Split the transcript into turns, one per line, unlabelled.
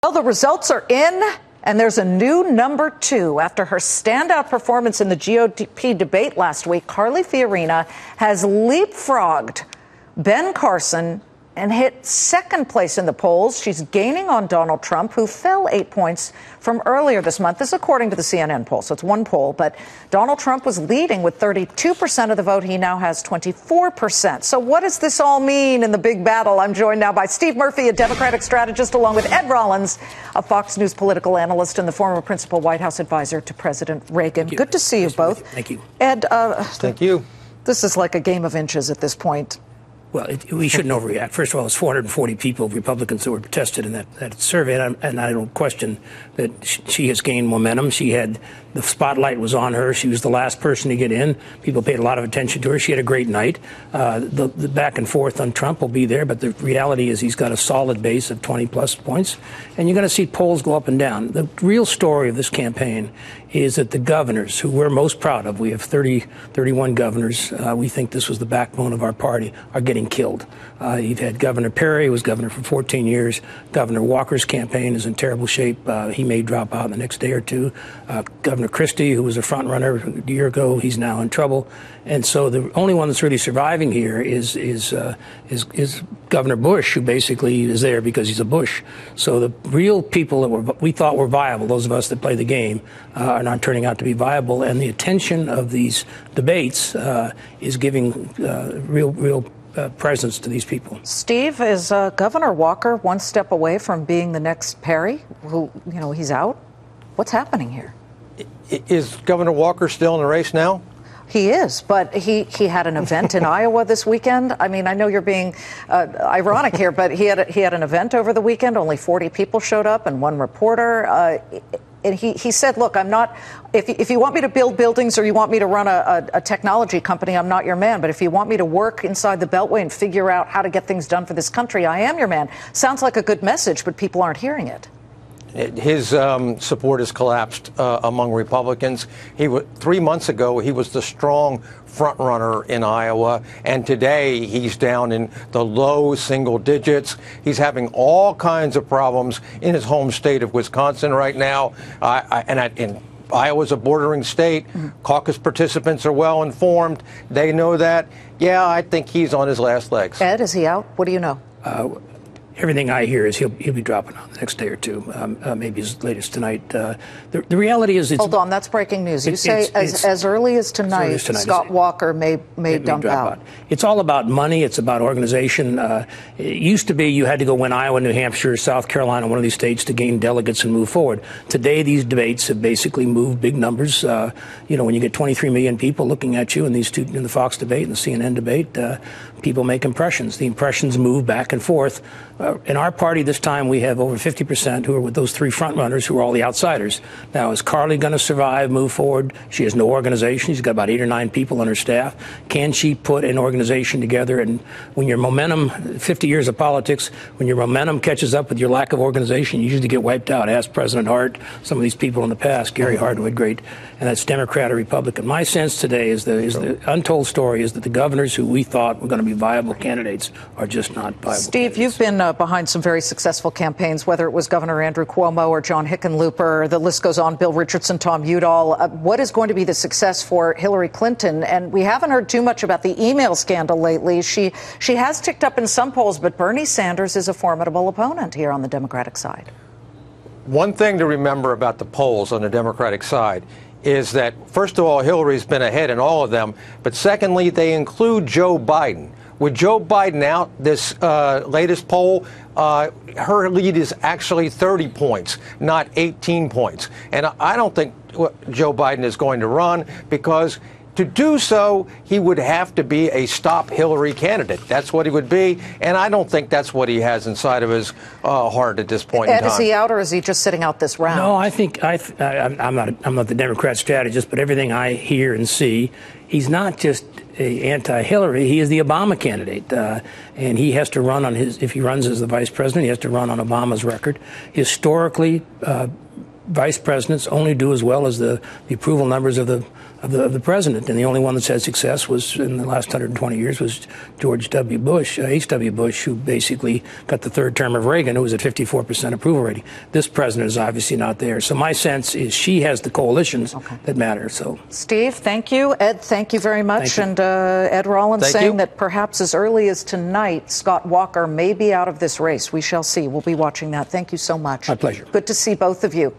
Well, the results are in, and there's a new number two. After her standout performance in the GOP debate last week, Carly Fiorina has leapfrogged Ben Carson and hit second place in the polls. She's gaining on Donald Trump, who fell 8 points from earlier this month. This is according to the CNN poll, so it's one poll. But Donald Trump was leading with 32% of the vote. He now has 24%. So what does this all mean in the big battle? I'm joined now by Steve Murphy, a Democratic strategist, along with Ed Rollins, a Fox News political analyst and the former principal White House advisor to President Reagan. Good to see you both.
Thank you.
Ed,
thank you.
This is like a game of inches at this point.
Well, we shouldn't overreact. First of all, it's 440 people, Republicans, who were tested in that survey, and I don't question that she has gained momentum. The spotlight was on her. She was the last person to get in. People paid a lot of attention to her. She had a great night. The back and forth on Trump will be there, but the reality is he's got a solid base of 20-plus points, and you're going to see polls go up and down. The real story of this campaign is that the governors, who we're most proud of, we have 31 governors, we think this was the backbone of our party, are getting killed. You've had Governor Perry, who was governor for 14 years. Governor Walker's campaign is in terrible shape. He may drop out in the next day or two. Governor Christie, who was a front runner a year ago, he's now in trouble. And so the only one that's really surviving here is Governor Bush, who basically is there because he's a Bush. So the real people that we thought were viable, those of us that play the game, are not turning out to be viable. And the attention of these debates is giving real presence to these people.
Steve, is Governor Walker one step away from being the next Perry, who, he's out? What's happening here?
Is Governor Walker still in the race now?
He is, but he had an event in Iowa this weekend. I mean, I know you're being ironic here, but he had an event over the weekend. Only 40 people showed up and one reporter. And he said, look, I'm not, if you want me to build buildings or you want me to run a technology company, I'm not your man. But if you want me to work inside the Beltway and figure out how to get things done for this country, I am your man. Sounds like a good message, but people aren't hearing it.
His support has collapsed among Republicans. 3 months ago, he was the strong front runner in Iowa, and today he's down in the low single digits. He's having all kinds of problems in his home state of Wisconsin right now, and Iowa's a bordering state. Caucus participants are well informed. They know that. Yeah, I think he's on his last legs.
Ed, is he out? What do you know?
Everything I hear is he'll be dropping out the next day or two, maybe as late as tonight. The reality is,
hold on, that's breaking news. You say as early as tonight, Scott Walker may dump out.
It's all about money. It's about organization. It used to be you had to go win Iowa, New Hampshire, South Carolina, one of these states to gain delegates and move forward. Today, these debates have basically moved big numbers. When you get 23 million people looking at you in the Fox debate and the CNN debate, people make impressions. The impressions move back and forth. In our party this time, we have over 50% who are with those three front runners who are all the outsiders. Now, is Carly going to survive, move forward? She has no organization. She's got about 8 or 9 people on her staff. Can she put an organization together? And when your momentum, 50 years of politics, when your momentum catches up with your lack of organization, you usually get wiped out. Ask President Hart, some of these people in the past, Gary Hardwood, great, and that's Democrat or Republican. My sense today is the untold story is that the governors who we thought were going to be viable candidates are just not viable.
Steve,
candidates.
You've been behind some very successful campaigns, whether it was Governor Andrew Cuomo or John Hickenlooper. The list goes on, Bill Richardson, Tom Udall. What is going to be the success for Hillary Clinton? And we haven't heard too much about the email scandal lately. She has ticked up in some polls, but Bernie Sanders is a formidable opponent here on the Democratic side.
One thing to remember about the polls on the Democratic side is that, first of all, Hillary's been ahead in all of them, but secondly, they include Joe Biden. With Joe Biden out, this latest poll, her lead is actually 30 points, not 18 points. And I don't think Joe Biden is going to run because to do so, he would have to be a stop Hillary candidate. That's what he would be. And I don't think that's what he has inside of his heart at this point in time.
Is he out or is he just sitting out this round?
No, I think I'm not the Democrat strategist, but everything I hear and see, he's not just anti-Hillary. He is the Obama candidate, and he has to run on if he runs as the vice president, he has to run on Obama's record. Historically, vice presidents only do as well as the approval numbers of the president, and the only one that's had success was in the last 120 years was George W. Bush, H.W. Bush, who basically got the third term of Reagan, who was at 54% approval rating. This president is obviously not there. So my sense is she has the coalitions that matter. So,
Steve, thank you. Ed, thank you very much.
Thank you.
And Ed Rollins saying that perhaps as early as tonight, Scott Walker may be out of this race. We shall see. We'll be watching that. Thank you so much.
My pleasure.
Good to see both of you.